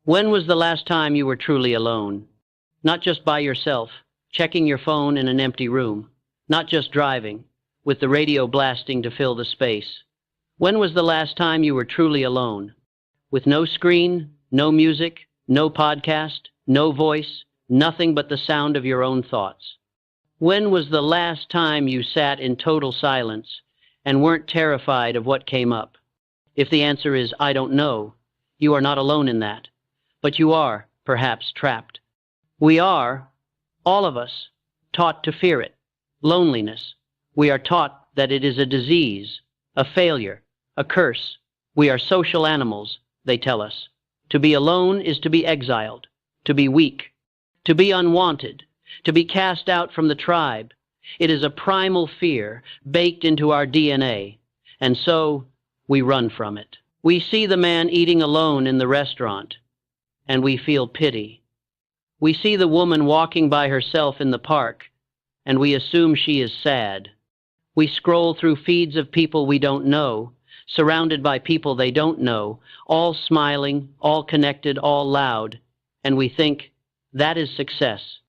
When was the last time you were truly alone? Not just by yourself, checking your phone in an empty room. Not just driving, with the radio blasting to fill the space. When was the last time you were truly alone? With no screen, no music, no podcast, no voice, nothing but the sound of your own thoughts. When was the last time you sat in total silence and weren't terrified of what came up? If the answer is, I don't know, you are not alone in that. But you are, perhaps, trapped. We are, all of us, taught to fear it. Loneliness. We are taught that it is a disease, a failure, a curse. We are social animals, they tell us. To be alone is to be exiled, to be weak, to be unwanted, to be cast out from the tribe. It is a primal fear baked into our DNA, and so we run from it. We see the man eating alone in the restaurant, and we feel pity. We see the woman walking by herself in the park, and we assume she is sad. We scroll through feeds of people we don't know, surrounded by people they don't know, all smiling, all connected, all loud, and we think, that is success.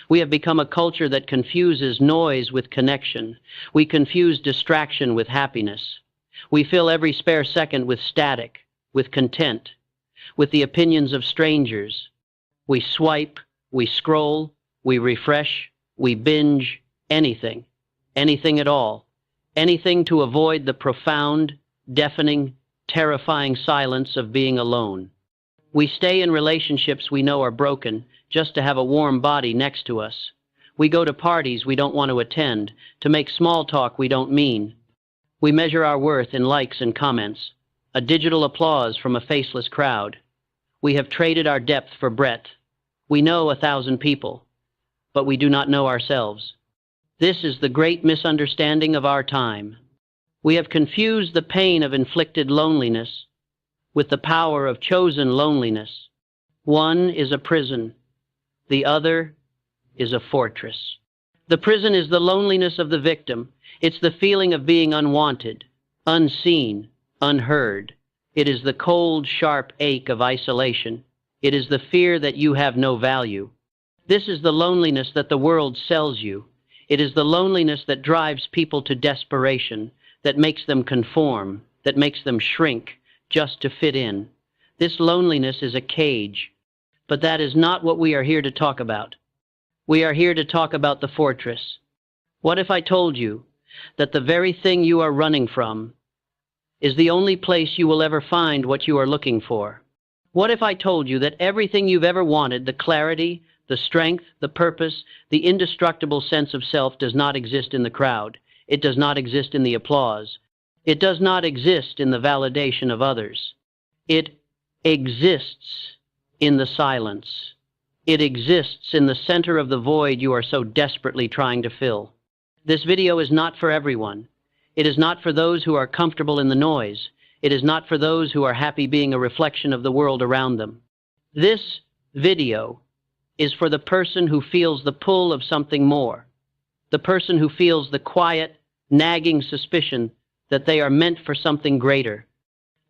We have become a culture that confuses noise with connection. We confuse distraction with happiness. We fill every spare second with static, with content, with the opinions of strangers. We swipe, we scroll, we refresh, we binge, anything at all, anything to avoid the profound, deafening, terrifying silence of being alone. We stay in relationships we know are broken just to have a warm body next to us. We go to parties we don't want to attend, to make small talk we don't mean. We measure our worth in likes and comments, a digital applause from a faceless crowd. We have traded our depth for breadth. We know 1,000 people, but we do not know ourselves. This is the great misunderstanding of our time. We have confused the pain of inflicted loneliness with the power of chosen loneliness. One is a prison. The other is a fortress. The prison is the loneliness of the victim. It's the feeling of being unwanted, unseen, unheard. It is the cold, sharp ache of isolation. It is the fear that you have no value. This is the loneliness that the world sells you. It is the loneliness that drives people to desperation, that makes them conform, that makes them shrink just to fit in. This loneliness is a cage. But that is not what we are here to talk about. We are here to talk about the fortress. What if I told you that the very thing you are running from is the only place you will ever find what you are looking for? What if I told you that everything you've ever wanted, the clarity, the strength, the purpose, the indestructible sense of self does not exist in the crowd. It does not exist in the applause. It does not exist in the validation of others. It exists in the silence. It exists in the center of the void you are so desperately trying to fill. This video is not for everyone. It is not for those who are comfortable in the noise. It is not for those who are happy being a reflection of the world around them. This video is for the person who feels the pull of something more, the person who feels the quiet, nagging suspicion that they are meant for something greater,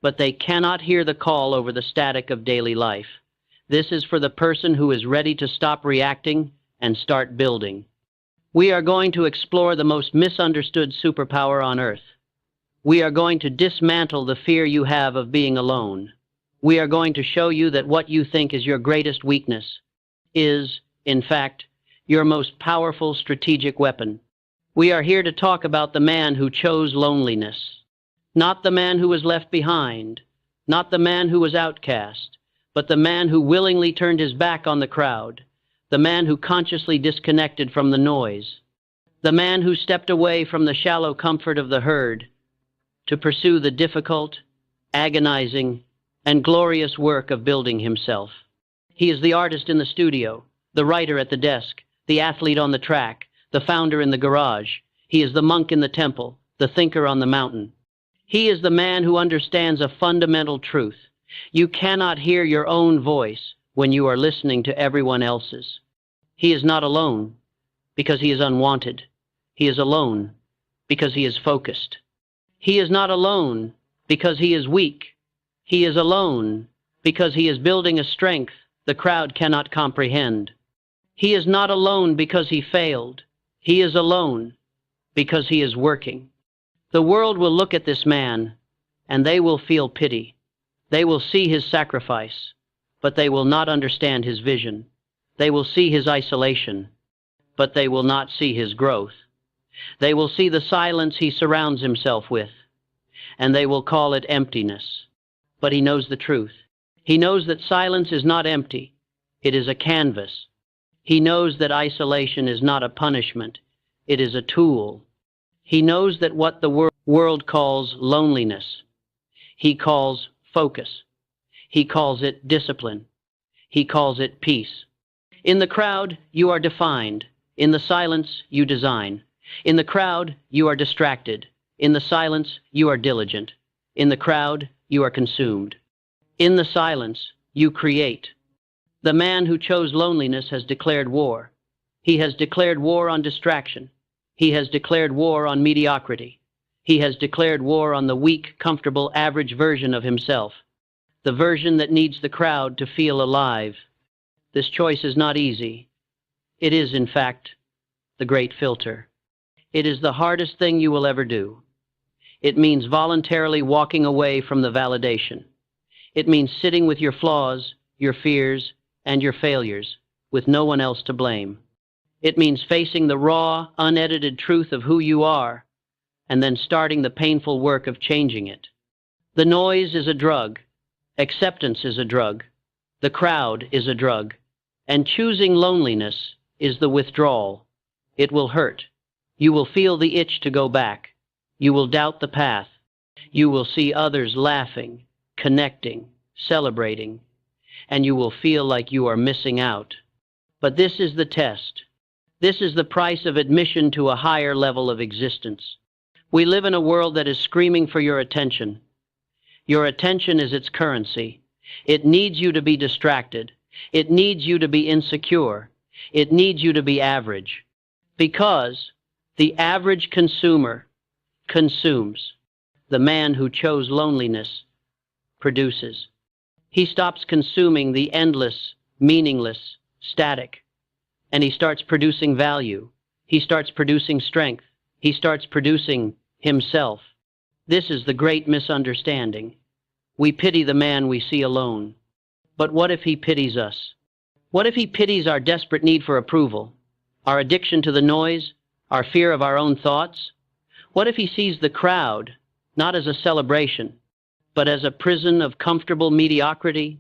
but they cannot hear the call over the static of daily life. This is for the person who is ready to stop reacting and start building. We are going to explore the most misunderstood superpower on earth. We are going to dismantle the fear you have of being alone. We are going to show you that what you think is your greatest weakness is, in fact, your most powerful strategic weapon. We are here to talk about the man who chose loneliness. Not the man who was left behind, not the man who was outcast, but the man who willingly turned his back on the crowd, the man who consciously disconnected from the noise, the man who stepped away from the shallow comfort of the herd to pursue the difficult, agonizing, and glorious work of building himself. He is the artist in the studio, the writer at the desk, the athlete on the track, the founder in the garage. He is the monk in the temple, the thinker on the mountain. He is the man who understands a fundamental truth. You cannot hear your own voice when you are listening to everyone else's. He is not alone because he is unwanted. He is alone because he is focused. He is not alone because he is weak. He is alone because he is building a strength the crowd cannot comprehend. He is not alone because he failed. He is alone because he is working. The world will look at this man, and they will feel pity. They will see his sacrifice, but they will not understand his vision. They will see his isolation, but they will not see his growth. They will see the silence he surrounds himself with, and they will call it emptiness. But he knows the truth. He knows that silence is not empty. It is a canvas. He knows that isolation is not a punishment. It is a tool. He knows that what the world calls loneliness, he calls focus. He calls it discipline. He calls it peace. In the crowd, you are defined. In the silence, you design. In the crowd, you are distracted. In the silence, you are diligent. In the crowd, you are consumed. In the silence, you create. The man who chose loneliness has declared war. He has declared war on distraction. He has declared war on mediocrity. He has declared war on the weak, comfortable, average version of himself, the version that needs the crowd to feel alive. This choice is not easy. It is, in fact, the great filter. It is the hardest thing you will ever do. It means voluntarily walking away from the validation. It means sitting with your flaws, your fears, and your failures, with no one else to blame. It means facing the raw, unedited truth of who you are, and then starting the painful work of changing it. The noise is a drug. Acceptance is a drug. The crowd is a drug. And choosing loneliness is the withdrawal. It will hurt. You will feel the itch to go back. You will doubt the path. You will see others laughing, connecting, celebrating, and you will feel like you are missing out. But this is the test. This is the price of admission to a higher level of existence. We live in a world that is screaming for your attention. Your attention is its currency. It needs you to be distracted. It needs you to be insecure. It needs you to be average. Because the average consumer consumes. The man who chose loneliness produces. He stops consuming the endless, meaningless, static, and he starts producing value. He starts producing strength. He starts producing himself. This is the great misunderstanding. We pity the man we see alone. But what if he pities us? What if he pities our desperate need for approval, our addiction to the noise, our fear of our own thoughts? What if he sees the crowd not as a celebration, but as a prison of comfortable mediocrity?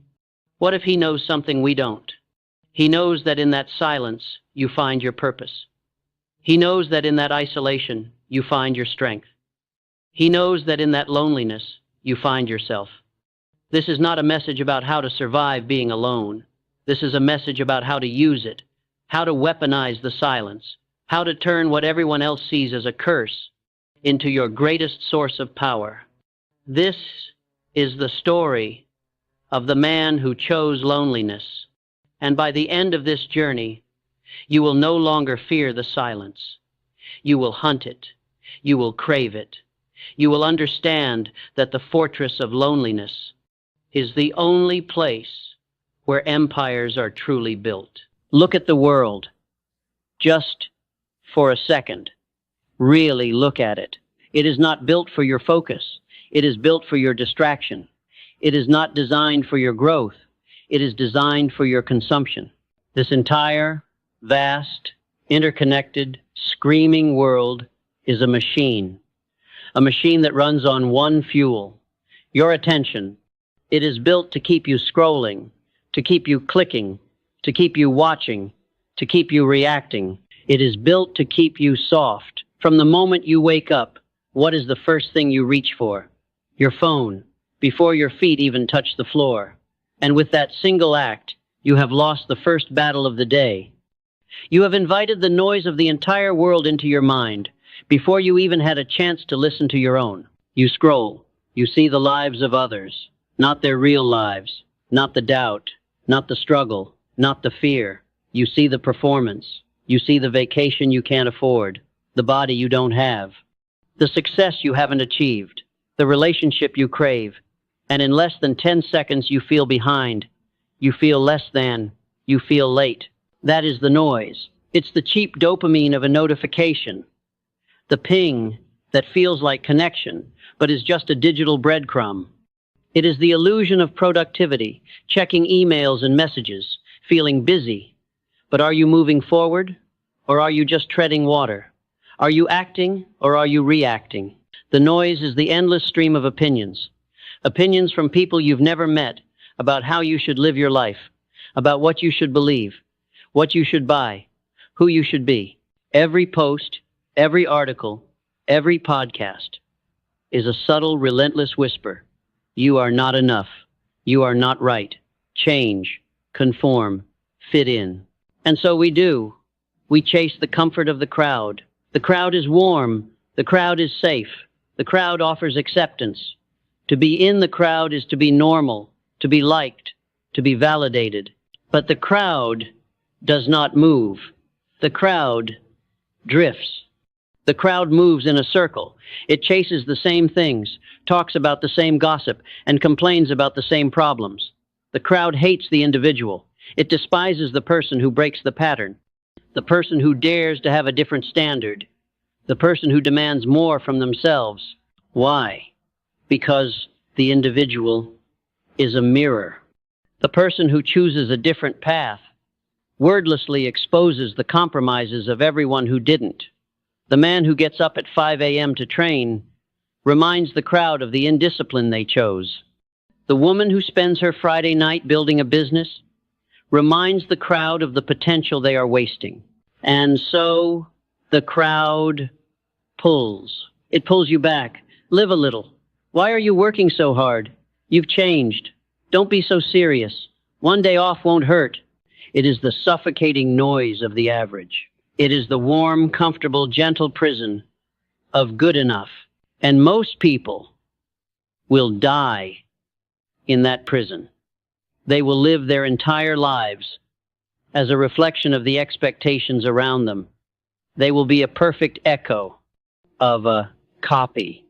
What if he knows something we don't? He knows that in that silence you find your purpose. He knows that in that isolation you find your strength. He knows that in that loneliness you find yourself. This is not a message about how to survive being alone. This is a message about how to use it, how to weaponize the silence, how to turn what everyone else sees as a curse into your greatest source of power. This is the story of the man who chose loneliness. And by the end of this journey, you will no longer fear the silence. You will hunt it. You will crave it. You will understand that the fortress of loneliness is the only place where empires are truly built. Look at the world. Just for a second. Really look at it. It is not built for your focus. It is built for your distraction. It is not designed for your growth. It is designed for your consumption. This entire, vast, interconnected, screaming world is a machine that runs on one fuel, your attention. It is built to keep you scrolling, to keep you clicking, to keep you watching, to keep you reacting. It is built to keep you soft. From the moment you wake up, what is the first thing you reach for? Your phone, before your feet even touch the floor. And with that single act, you have lost the first battle of the day. You have invited the noise of the entire world into your mind before you even had a chance to listen to your own. You scroll. You see the lives of others, not their real lives, not the doubt, not the struggle, not the fear. You see the performance. You see the vacation you can't afford, the body you don't have, the success you haven't achieved, the relationship you crave, And in less than 10 seconds, you feel behind. You feel less than. You feel late. That is the noise. It's the cheap dopamine of a notification. The ping that feels like connection, but is just a digital breadcrumb. It is the illusion of productivity, checking emails and messages, feeling busy. But are you moving forward, or are you just treading water? Are you acting, or are you reacting? The noise is the endless stream of opinions. Opinions from people you've never met about how you should live your life, about what you should believe, what you should buy, who you should be. Every post, every article, every podcast is a subtle, relentless whisper. You are not enough. You are not right. Change, conform, fit in. And so we do. We chase the comfort of the crowd. The crowd is warm. The crowd is safe. The crowd offers acceptance. To be in the crowd is to be normal, to be liked, to be validated. But the crowd does not move. The crowd drifts. The crowd moves in a circle. It chases the same things, talks about the same gossip, and complains about the same problems. The crowd hates the individual. It despises the person who breaks the pattern, the person who dares to have a different standard, the person who demands more from themselves. Why? Because the individual is a mirror. The person who chooses a different path wordlessly exposes the compromises of everyone who didn't. The man who gets up at 5 a.m. to train reminds the crowd of the indiscipline they chose. The woman who spends her Friday night building a business reminds the crowd of the potential they are wasting. And so the crowd pulls. It pulls you back. Live a little. Why are you working so hard? You've changed. Don't be so serious. One day off won't hurt. It is the suffocating noise of the average. It is the warm, comfortable, gentle prison of good enough. And most people will die in that prison. They will live their entire lives as a reflection of the expectations around them. They will be a perfect echo of a copy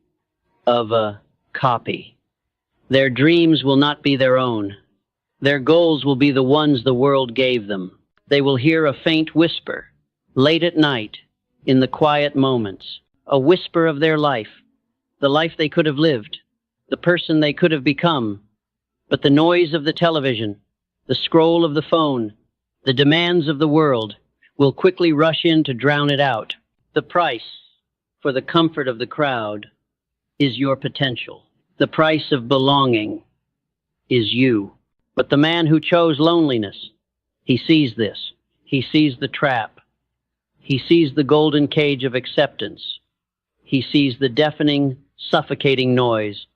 of a copy. Their dreams will not be their own. Their goals will be the ones the world gave them. They will hear a faint whisper late at night in the quiet moments, a whisper of their life, the life they could have lived, the person they could have become. But the noise of the television, the scroll of the phone, the demands of the world will quickly rush in to drown it out. The price for the comfort of the crowd is your potential. The price of belonging is you. But the man who chose loneliness, he sees this. He sees the trap. He sees the golden cage of acceptance. He sees the deafening, suffocating noise,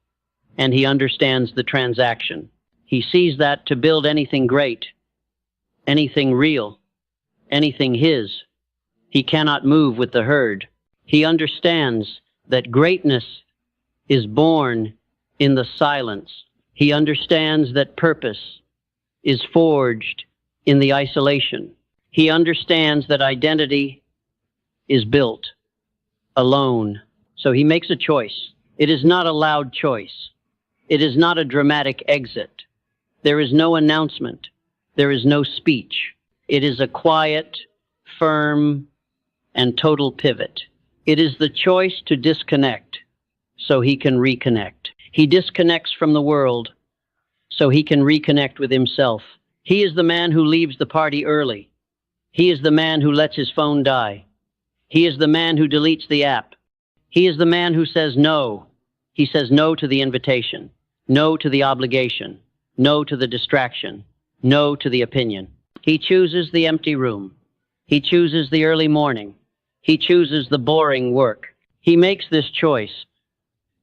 and he understands the transaction. He sees that to build anything great, anything real, anything his, he cannot move with the herd. He understands that greatness is born in the silence. He understands that purpose is forged in the isolation. He understands that identity is built alone. So he makes a choice. It is not a loud choice. It is not a dramatic exit. There is no announcement. There is no speech. It is a quiet, firm, and total pivot. It is the choice to disconnect so he can reconnect. He disconnects from the world so he can reconnect with himself. He is the man who leaves the party early. He is the man who lets his phone die. He is the man who deletes the app. He is the man who says no. He says no to the invitation, no to the obligation, no to the distraction, no to the opinion. He chooses the empty room. He chooses the early morning. He chooses the boring work. He makes this choice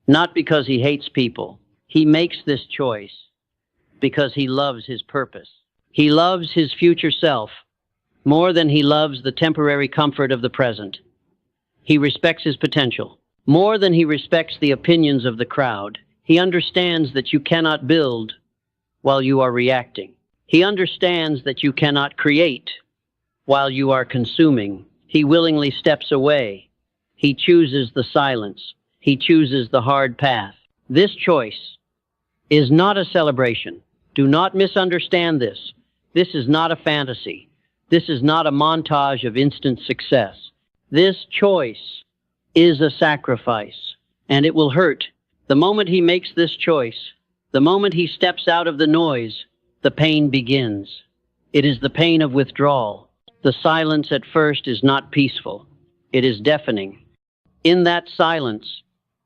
not because he hates people. He makes this choice because he loves his purpose. He loves his future self more than he loves the temporary comfort of the present. He respects his potential more than he respects the opinions of the crowd. He understands that you cannot build while you are reacting. He understands that you cannot create while you are consuming. He willingly steps away. He chooses the silence. He chooses the hard path. This choice is not a celebration. Do not misunderstand this. This is not a fantasy. This is not a montage of instant success. This choice is a sacrifice, and it will hurt. The moment he makes this choice, the moment he steps out of the noise, the pain begins. It is the pain of withdrawal. The silence at first is not peaceful. It is deafening. In that silence,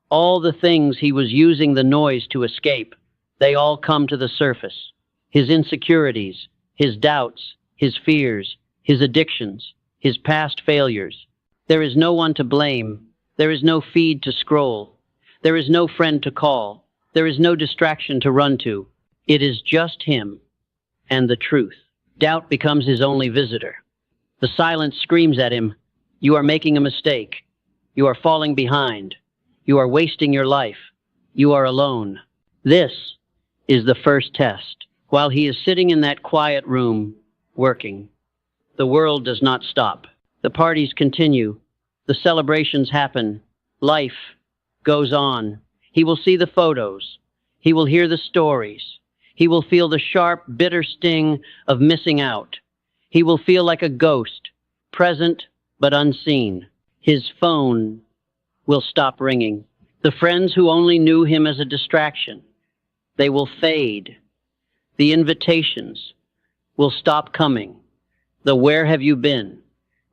all the things he was using the noise to escape, they all come to the surface. His insecurities, his doubts, his fears, his addictions, his past failures. There is no one to blame. There is no feed to scroll. There is no friend to call. There is no distraction to run to. It is just him and the truth. Doubt becomes his only visitor. The silence screams at him, "You are making a mistake. You are falling behind. You are wasting your life. You are alone." This is the first test. While he is sitting in that quiet room, working, the world does not stop. The parties continue. The celebrations happen. Life goes on. He will see the photos. He will hear the stories. He will feel the sharp, bitter sting of missing out. He will feel like a ghost, present but unseen. His phone will stop ringing. The friends who only knew him as a distraction, they will fade. The invitations will stop coming. The "where have you been"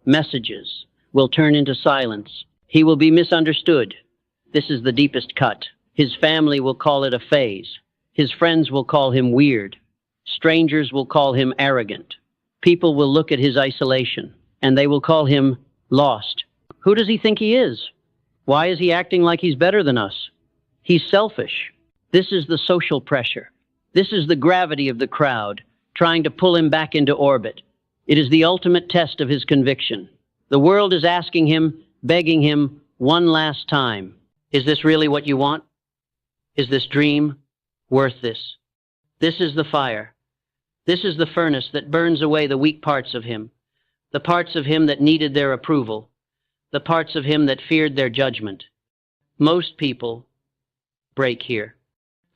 messages will turn into silence. He will be misunderstood. This is the deepest cut. His family will call it a phase. His friends will call him weird. Strangers will call him arrogant. People will look at his isolation, and they will call him lost. Who does he think he is? Why is he acting like he's better than us? He's selfish. This is the social pressure. This is the gravity of the crowd, trying to pull him back into orbit. It is the ultimate test of his conviction. The world is asking him, begging him, one last time, is this really what you want? Is this dream worth this? This is the fire. This is the furnace that burns away the weak parts of him, the parts of him that needed their approval, the parts of him that feared their judgment. Most people break here.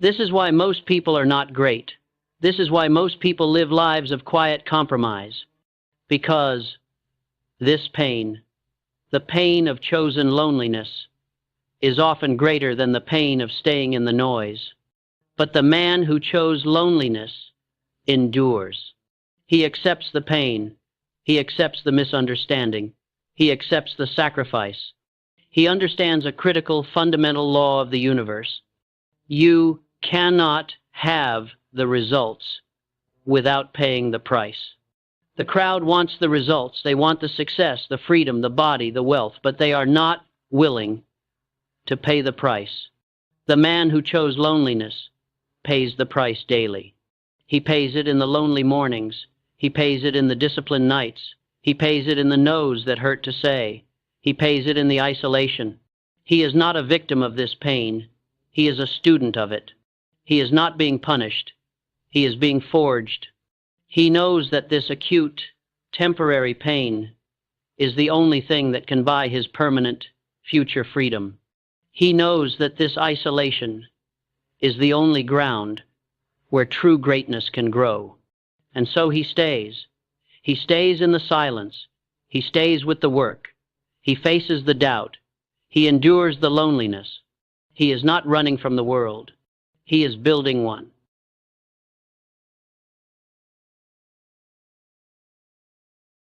This is why most people are not great. This is why most people live lives of quiet compromise. Because this pain, the pain of chosen loneliness, is often greater than the pain of staying in the noise. But the man who chose loneliness endures. He accepts the pain. He accepts the misunderstanding. He accepts the sacrifice. He understands a critical, fundamental law of the universe. You cannot have the results without paying the price. The crowd wants the results. They want the success, the freedom, the body, the wealth, but they are not willing to pay the price. The man who chose loneliness pays the price daily. He pays it in the lonely mornings. He pays it in the disciplined nights. He pays it in the no's that hurt to say. He pays it in the isolation. He is not a victim of this pain. He is a student of it. He is not being punished. He is being forged. He knows that this acute, temporary pain is the only thing that can buy his permanent, future freedom. He knows that this isolation is the only ground where true greatness can grow. And so he stays. He stays in the silence. He stays with the work. He faces the doubt. He endures the loneliness. He is not running from the world. He is building one.